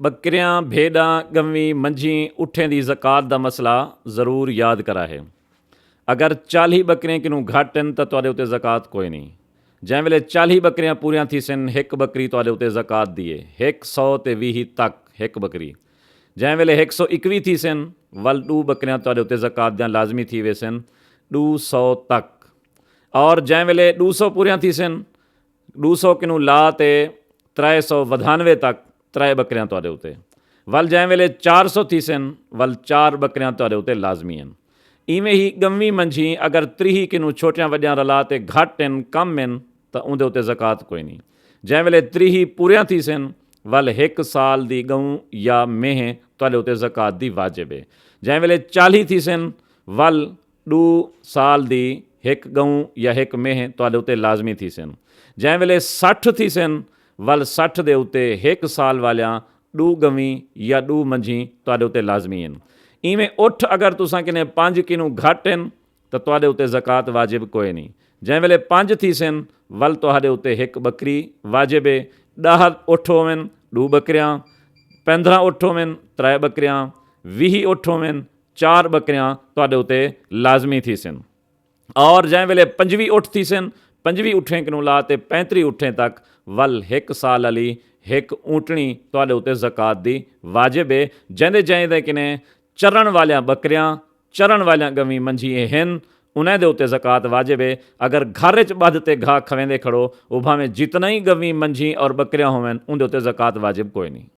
ਬੱਕਰੀਆਂ, ਭੇਡਾਂ, ਗੰਵੀ, ਮੰਝੀ, ऊँटें की ज़कात का मसला ज़रूर याद करा है। अगर 40 बकरियां किनू घट हैं तो तुहाडे उत्ते ज़कात कोई नहीं। जै वेले 40 बकरियां पूरियां थी सन एक बकरी तुहाडे उत्ते ज़कात दी है। 120 तक एक बकरी। जै वेले 121 थी सन वल 2 बकरियां तुहाडे उत्ते ज़कात दियां लाजमी थी वे सन 200 तक। और जै वेले 200 पूरियां थी सन 200 किनू ला ते 392 तक 3 बकरियां तुहाडे उत्ते। वल जै वेले 400 थी सन वल 4 बकरियां तुहाडे उत्ते लाजमी हैं। इवें ही गंवी मंझी अगर 30 किनू छोटियां वड्डियां रला ते घट हैं कम हैं तो उहदे उत्ते ज़कात कोई नहीं। जै वेले 30 पूरियां थी सन वल 1 साल दी गऊं या मेह तुहाडे उत्ते ज़कात दी वाजिब है। जै वेले 40 थी सन वल 2 साल दी 1 गऊं या 1 मेह तुहाडे उत्ते लाजमी थी सन। जै वेले 60 थी सन वल 60 दे उत्ते 1 साल वालियां 2 गवी या 2 मंझी तुहाडे उत्ते लाजमी हैं। इवें उठ अगर तुसां किने 5 किनू घट हैं तो तुहाडे उत्ते ज़कात वाजिब कोई नहीं। जै वेले 5 थी सन वल तुहाडे उत्ते 1 बकरी वाजिब है। 10 उठ होवन 2 बकरियां, 15 उठ होवन 3 बकरियां, 20 उठ होवन 4 बकरियां तुहाडे उत्ते लाजमी थी सन। और जै वेले 25 उठ थी सन 25 उठें किनू ला ते 35 उठें तक वल 1 साल वाली 1 ऊँटनी तुहाडे उत्ते ज़कात दी वाजिब है। जैंदे जैंदे किने चरण वालियां बकरियां, चरण वालियां गवी मंझी हैं उन्हें दे उत्ते ज़कात वाजिब है। अगर घर च बध ते घाह खवेंदे खड़ो वो भावें जितना ही गवी मंझी और बकरियां होवन उनके उत्ते ज़कात वाजिब कोई नहीं।